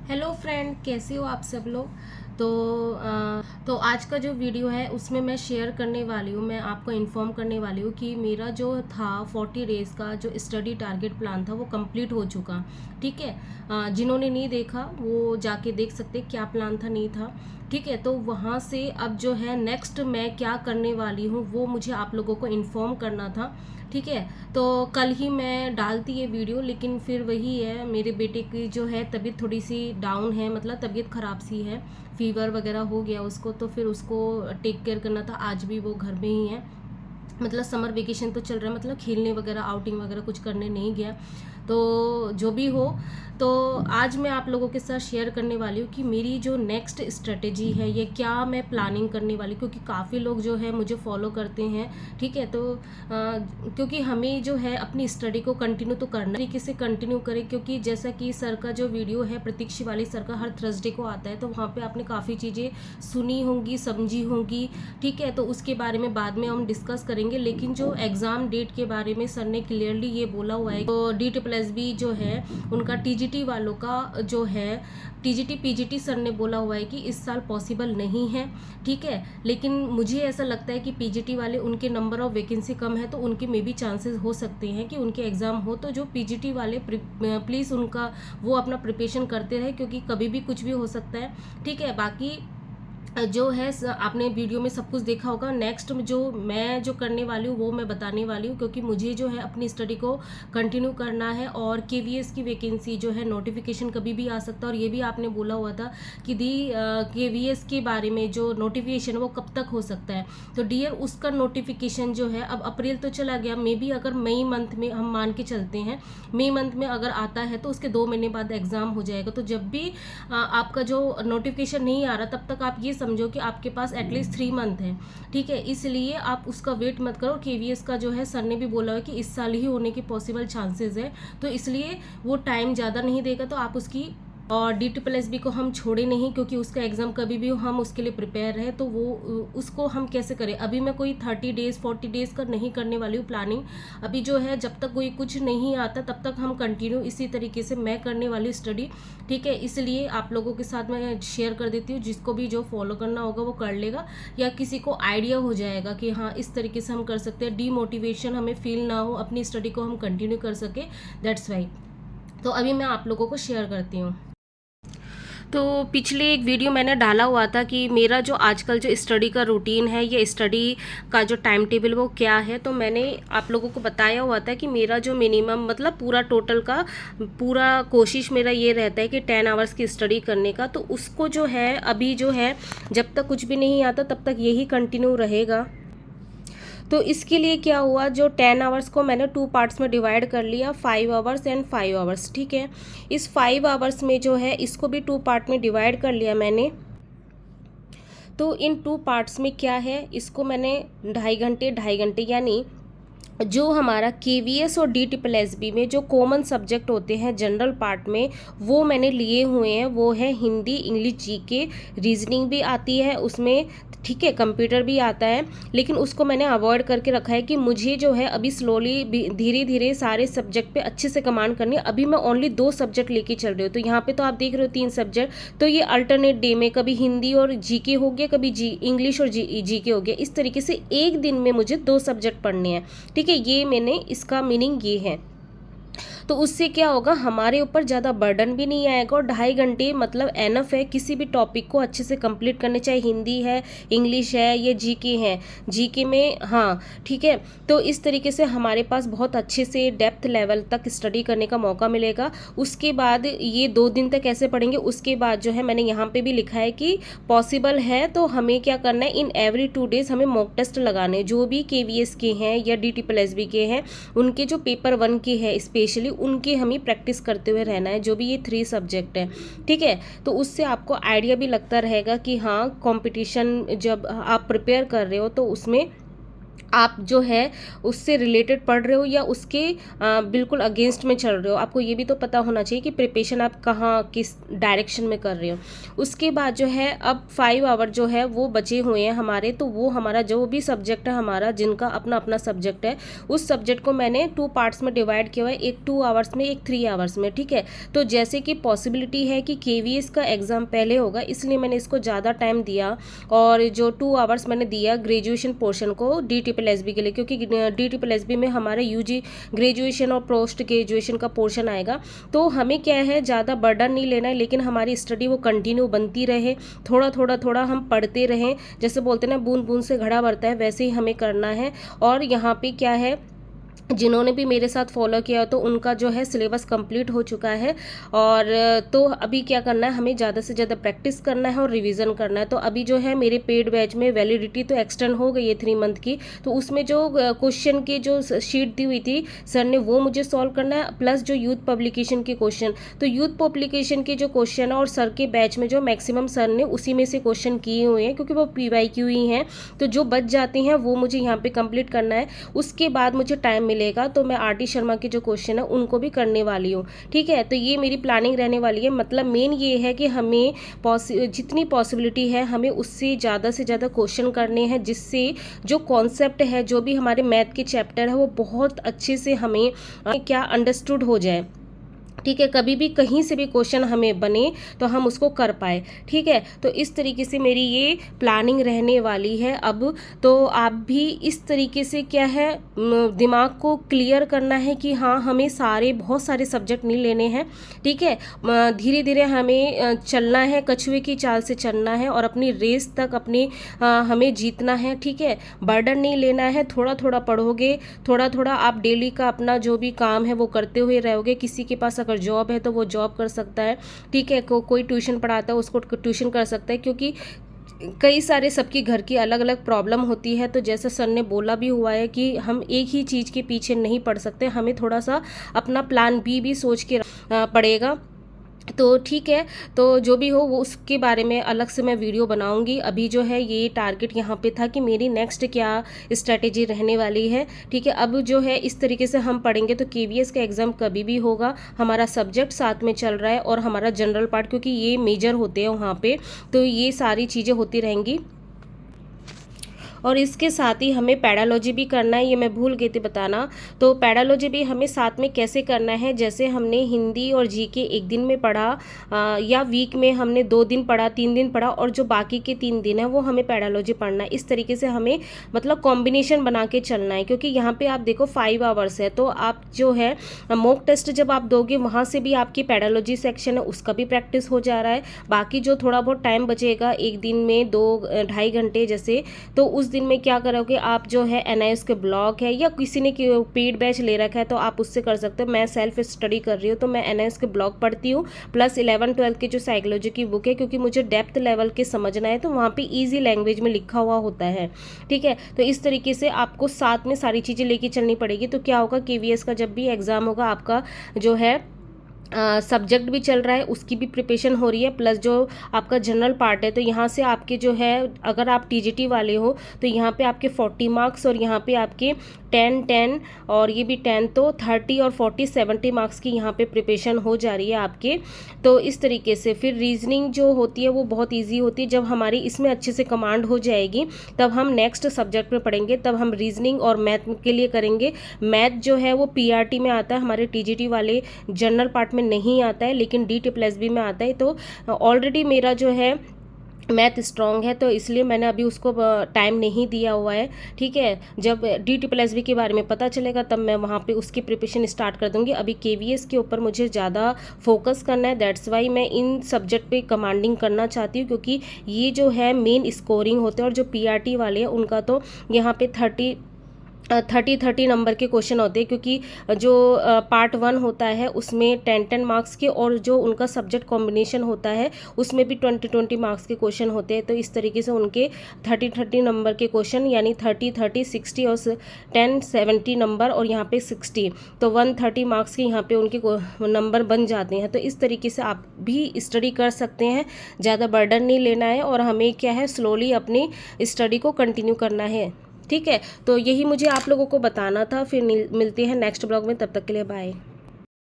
Hello friend, कैसे हो आप सब लोग। तो तो आज का जो वीडियो है उसमें मैं शेयर करने वाली हूँ, मैं आपको इन्फॉर्म करने वाली हूँ कि मेरा जो था 40 डेज़ का जो स्टडी टारगेट प्लान था वो कंप्लीट हो चुका। ठीक है। जिन्होंने नहीं देखा वो जाके देख सकते क्या प्लान था नहीं था। ठीक है। तो वहाँ से अब जो है नेक्स्ट मैं क्या करने वाली हूँ वो मुझे आप लोगों को इन्फॉर्म करना था। ठीक है। तो कल ही मैं डालती है वीडियो, लेकिन फिर वही है, मेरे बेटे की जो है तबीयत थोड़ी सी डाउन है, मतलब तबीयत ख़राब सी है, फीवर वगैरह हो गया उसको, तो फिर उसको टेक केयर करना था। आज भी वो घर में ही है, मतलब समर वेकेशन तो चल रहा है, मतलब खेलने वगैरह आउटिंग वगैरह कुछ करने नहीं गया। तो जो भी हो, तो आज मैं आप लोगों के साथ शेयर करने वाली हूँ कि मेरी जो नेक्स्ट स्ट्रेटेजी है ये क्या मैं प्लानिंग करने वाली, क्योंकि काफ़ी लोग जो है मुझे फॉलो करते हैं। ठीक है। तो क्योंकि हमें जो है अपनी स्टडी को कंटिन्यू तो करना तरीके से कंटिन्यू करें, क्योंकि जैसा कि सर का जो वीडियो है, प्रतीक शिवाली सर का, हर थर्सडे को आता है, तो वहाँ पे आपने काफ़ी चीज़ें सुनी होंगी, समझी होंगी। ठीक है। तो उसके बारे में बाद में हम डिस्कस करेंगे, लेकिन जो एग्ज़ाम डेट के बारे में सर ने क्लियरली ये बोला हुआ है, तो DSSB जो है उनका TGT वालों का जो है, TGT PGT सर ने बोला हुआ है कि इस साल पॉसिबल नहीं है। ठीक है। लेकिन मुझे ऐसा लगता है कि PGT वाले, उनके नंबर ऑफ वैकेंसी कम है, तो उनके में भी चांसेस हो सकते हैं कि उनके एग्ज़ाम हो। तो जो PGT वाले प्लीज़ उनका वो अपना प्रिपरेशन करते रहे, क्योंकि कभी भी कुछ भी हो सकता है। ठीक है। बाकी जो है आपने वीडियो में सब कुछ देखा होगा। नेक्स्ट जो मैं जो करने वाली हूँ वो मैं बताने वाली हूँ, क्योंकि मुझे जो है अपनी स्टडी को कंटिन्यू करना है। और KVS की वैकेंसी जो है नोटिफिकेशन कभी भी आ सकता है, और ये भी आपने बोला हुआ था कि दी KVS के बारे में जो नोटिफिकेशन वो कब तक हो सकता है। तो डियर, उसका नोटिफिकेशन जो है, अब अप्रैल तो चला गया, मे बी अगर मई मंथ में हम मान के चलते हैं, मई मंथ में अगर आता है तो उसके 2 महीने बाद एग्ज़ाम हो जाएगा। तो जब भी आपका जो नोटिफिकेशन नहीं आ रहा, तब तक आप ये समझो कि आपके पास एटलीस्ट 3 मंथ है। ठीक है। इसलिए आप उसका वेट मत करो। KVS का जो है सर ने भी बोला है कि इस साल ही होने के पॉसिबल चांसेस है, तो इसलिए वो टाइम ज़्यादा नहीं देगा, तो आप उसकी, और DSSB को हम छोड़े नहीं, क्योंकि उसका एग्ज़ाम कभी भी हो हम उसके लिए प्रिपेयर रहे। तो वो उसको हम कैसे करें, अभी मैं कोई 30 डेज़ 40 डेज़ का नहीं करने वाली हूँ प्लानिंग। अभी जो है जब तक कोई कुछ नहीं आता तब तक हम कंटिन्यू इसी तरीके से मैं करने वाली स्टडी। ठीक है। इसलिए आप लोगों के साथ मैं शेयर कर देती हूँ, जिसको भी जो फॉलो करना होगा वो कर लेगा, या किसी को आइडिया हो जाएगा कि हाँ इस तरीके से हम कर सकते हैं, डीमोटिवेशन हमें फील ना हो, अपनी स्टडी को हम कंटिन्यू कर सके। That's why. तो अभी मैं आप लोगों को शेयर करती हूँ। तो पिछले एक वीडियो मैंने डाला हुआ था कि मेरा जो आजकल जो स्टडी का रूटीन है, या स्टडी का जो टाइम टेबल वो क्या है। तो मैंने आप लोगों को बताया हुआ था कि मेरा जो मिनिमम, मतलब पूरा टोटल का पूरा कोशिश मेरा ये रहता है कि 10 आवर्स की स्टडी करने का। तो उसको जो है अभी जो है, जब तक कुछ भी नहीं आता तब तक यही कंटिन्यू रहेगा। तो इसके लिए क्या हुआ, जो 10 आवर्स को मैंने 2 पार्ट्स में डिवाइड कर लिया, 5 आवर्स एंड 5 आवर्स। ठीक है। इस 5 आवर्स में जो है इसको भी 2 पार्ट में डिवाइड कर लिया मैंने। तो इन 2 पार्ट्स में क्या है, इसको मैंने 2.5 घंटे यानी जो हमारा KVS और DSSB में जो कॉमन सब्जेक्ट होते हैं जनरल पार्ट में, वो मैंने लिए हुए हैं। वो है हिंदी, इंग्लिश, GK, रीजनिंग भी आती है उसमें। ठीक है। कंप्यूटर भी आता है, लेकिन उसको मैंने अवॉइड करके रखा है कि मुझे जो है अभी स्लोली धीरे धीरे सारे सब्जेक्ट पे अच्छे से कमांड करनी है। अभी मैं ओनली 2 सब्जेक्ट लेके चल रही हूँ। तो यहाँ पे तो आप देख रहे हो 3 सब्जेक्ट, तो ये अल्टरनेट डे में कभी हिंदी और GK हो गया, कभी इंग्लिश और GK हो गया। इस तरीके से एक दिन में मुझे 2 सब्जेक्ट पढ़ने हैं। ठीक है। ये मैंने, इसका मीनिंग ये है। तो उससे क्या होगा, हमारे ऊपर ज़्यादा बर्डन भी नहीं आएगा, और 2.5 घंटे मतलब एनफ है किसी भी टॉपिक को अच्छे से कंप्लीट करने, चाहे हिंदी है, इंग्लिश है, या GK है। GK में हाँ ठीक है। तो इस तरीके से हमारे पास बहुत अच्छे से डेप्थ लेवल तक स्टडी करने का मौका मिलेगा। उसके बाद ये 2 दिन तक ऐसे पढ़ेंगे। उसके बाद जो है मैंने यहाँ पे भी लिखा है कि पॉसिबल है तो हमें क्या करना है, इन एवरी 2 डेज हमें मॉक टेस्ट लगाने, जो भी KVS के हैं या DSSB के हैं, उनके जो पेपर 1 के हैं स्पेशली, उनकी हमें प्रैक्टिस करते हुए रहना है, जो भी ये 3 सब्जेक्ट हैं। ठीक है। तो उससे आपको आइडिया भी लगता रहेगा कि हाँ कंपटीशन जब आप प्रिपेयर कर रहे हो तो उसमें आप जो है उससे रिलेटेड पढ़ रहे हो या उसके बिल्कुल अगेंस्ट में चल रहे हो। आपको ये भी तो पता होना चाहिए कि प्रिपरेशन आप कहाँ किस डायरेक्शन में कर रहे हो। उसके बाद जो है अब 5 आवर जो है वो बचे हुए हैं हमारे, तो वो हमारा जो भी सब्जेक्ट है हमारा, जिनका अपना अपना सब्जेक्ट है, उस सब्जेक्ट को मैंने 2 पार्ट्स में डिवाइड किया हुआ है, एक 2 आवर्स में, एक 3 आवर्स में, ठीक है। तो जैसे कि पॉसिबिलिटी है कि KVS का एग्ज़ाम पहले होगा, इसलिए मैंने इसको ज़्यादा टाइम दिया और जो 2 आवर्स मैंने दिया ग्रेजुएशन पोर्शन को DSSB के लिए, क्योंकि DSSB में हमारे UG ग्रेजुएशन और पोस्ट ग्रेजुएशन का पोर्शन आएगा। तो हमें क्या है, ज़्यादा बर्डन नहीं लेना है, लेकिन हमारी स्टडी वो कंटिन्यू बनती रहे, थोड़ा थोड़ा थोड़ा हम पढ़ते रहें। जैसे बोलते हैं ना, बूंद बूंद से घड़ा भरता है, वैसे ही हमें करना है। और यहाँ पे क्या है, जिन्होंने भी मेरे साथ फॉलो किया तो उनका जो है सिलेबस कंप्लीट हो चुका है। और तो अभी क्या करना है, हमें ज़्यादा से ज़्यादा प्रैक्टिस करना है और रिवीजन करना है। तो अभी जो है मेरे पेड बैच में वैलिडिटी तो एक्सटेंड हो गई है 3 मंथ की, तो उसमें जो क्वेश्चन की जो शीट दी हुई थी सर ने, वो मुझे सॉल्व करना है, प्लस जो यूथ पब्लिकेशन के क्वेश्चन। तो यूथ पब्लिकेशन के जो क्वेश्चन है और सर के बैच में जो मैक्सिमम सर ने उसी में से क्वेश्चन किए हुए हैं, क्योंकि वो PYQ ही हैं। तो जो बच जाते हैं वो मुझे यहाँ पे कंप्लीट करना है। उसके बाद मुझे टाइम मिलेगा तो मैं RT शर्मा के जो क्वेश्चन है उनको भी करने वाली हूँ, ठीक है। तो ये मेरी प्लानिंग रहने वाली है। मतलब मेन ये है कि हमें जितनी पॉसिबिलिटी है हमें उससे ज़्यादा से ज़्यादा क्वेश्चन करने हैं, जिससे जो कॉन्सेप्ट है, जो भी हमारे मैथ के चैप्टर है, वो बहुत अच्छे से हमें क्या अंडरस्टूड हो जाए, ठीक है। कभी भी कहीं से भी क्वेश्चन हमें बने तो हम उसको कर पाए, ठीक है। तो इस तरीके से मेरी ये प्लानिंग रहने वाली है अब। तो आप भी इस तरीके से क्या है, दिमाग को क्लियर करना है कि हाँ, हमें बहुत सारे सब्जेक्ट नहीं लेने हैं, ठीक है। धीरे धीरे हमें चलना है, कछुए की चाल से चलना है और अपनी रेस तक हमें जीतना है, ठीक है। बर्डन नहीं लेना है, थोड़ा थोड़ा पढ़ोगे, थोड़ा थोड़ा आप डेली का अपना जो भी काम है वो करते हुए रहोगे। किसी के पास अगर जॉब है तो वो जॉब कर सकता है, ठीक है। कोई ट्यूशन पढ़ाता है उसको ट्यूशन कर सकता है, क्योंकि कई सारे सबकी घर की अलग अलग प्रॉब्लम होती है। तो जैसे सर ने बोला भी हुआ है कि हम एक ही चीज़ के पीछे नहीं पढ़ सकते, हमें थोड़ा सा अपना प्लान बी भी सोच के पड़ेगा। तो ठीक है, तो जो भी हो वो उसके बारे में अलग से मैं वीडियो बनाऊंगी। अभी जो है ये टारगेट यहाँ पे था कि मेरी नेक्स्ट क्या स्ट्रेटेजी रहने वाली है, ठीक है। अब जो है इस तरीके से हम पढ़ेंगे तो KVS का एग्ज़ाम कभी भी होगा, हमारा सब्जेक्ट साथ में चल रहा है और हमारा जनरल पार्ट, क्योंकि ये मेजर होते हैं वहाँ पे, तो ये सारी चीज़ें होती रहेंगी। और इसके साथ ही हमें पैडालॉजी भी करना है, ये मैं भूल गई थी बताना। तो पैडालॉजी भी हमें साथ में कैसे करना है, जैसे हमने हिंदी और GK एक दिन में पढ़ा, या वीक में हमने 2 दिन पढ़ा, 3 दिन पढ़ा, और जो बाकी के 3 दिन है वो हमें पैडालॉजी पढ़ना है। इस तरीके से हमें मतलब कॉम्बिनेशन बना के चलना है, क्योंकि यहाँ पे आप देखो 5 आवर्स है, तो आप जो है मॉक टेस्ट जब आप दोगे वहाँ से भी आपकी पैडालॉजी सेक्शन है उसका भी प्रैक्टिस हो जा रहा है। बाकी जो थोड़ा बहुत टाइम बचेगा एक दिन में 2-2.5 घंटे जैसे, तो उस दिन में क्या करोगे आप, जो है NIOS के ब्लॉग है या किसी ने पेड बैच ले रखा है तो आप उससे कर सकते हो। मैं सेल्फ स्टडी कर रही हूँ तो मैं NIOS के ब्लॉग पढ़ती हूँ, प्लस 11-12 की जो साइकोलॉजी की बुक है, क्योंकि मुझे डेप्थ लेवल के समझना है तो वहाँ पे ईजी लैंग्वेज में लिखा हुआ होता है, ठीक है। तो इस तरीके से आपको साथ में सारी चीज़ें लेके चलनी पड़ेगी। तो क्या होगा, KVS का जब भी एग्ज़ाम होगा, आपका जो है सब्जेक्ट भी चल रहा है, उसकी भी प्रिपरेशन हो रही है, प्लस जो आपका जनरल पार्ट है, तो यहाँ से आपके जो है, अगर आप TGT वाले हो तो यहाँ पे आपके 40 मार्क्स और यहाँ पे आपके 10 और ये भी 10, तो 30 और 40 70 मार्क्स की यहाँ पे प्रिपरेशन हो जा रही है आपके। तो इस तरीके से फिर रीजनिंग जो होती है वो बहुत ईजी होती है। जब हमारी इसमें अच्छे से कमांड हो जाएगी तब हम नेक्स्ट सब्जेक्ट में पढ़ेंगे, तब हम रीजनिंग और मैथ के लिए करेंगे। मैथ जो है वो PRT में आता है, हमारे TGT वाले जनरल पार्ट में नहीं आता है, लेकिन DSSB में आता है। तो ऑलरेडी मेरा जो है मैथ स्ट्रॉन्ग है, तो इसलिए मैंने अभी उसको टाइम नहीं दिया हुआ है, ठीक है। जब DSSB के बारे में पता चलेगा तब मैं वहाँ पे उसकी प्रिपरेशन स्टार्ट कर दूँगी। अभी KVS के ऊपर मुझे ज़्यादा फोकस करना है, दैट्स वाई मैं इन सब्जेक्ट पे कमांडिंग करना चाहती हूँ, क्योंकि ये जो है मेन स्कोरिंग होते हैं। और जो PRT वाले हैं उनका तो यहाँ पे 30 नंबर के क्वेश्चन होते हैं, क्योंकि जो पार्ट 1 होता है उसमें 10 मार्क्स के, और जो उनका सब्जेक्ट कॉम्बिनेशन होता है उसमें भी 20 मार्क्स के क्वेश्चन होते हैं। तो इस तरीके से उनके 30 नंबर के क्वेश्चन, यानी 30 60 और 10 70 नंबर, और यहाँ पे 60, तो 130 मार्क्स के यहाँ पे उनके नंबर बन जाते हैं। तो इस तरीके से आप भी स्टडी कर सकते हैं, ज़्यादा बर्डन नहीं लेना है और हमें क्या है, स्लोली अपनी स्टडी को कंटिन्यू करना है। ठीक है, तो यही मुझे आप लोगों को बताना था। फिर मिलते हैं नेक्स्ट ब्लॉग में, तब तक के लिए बाय।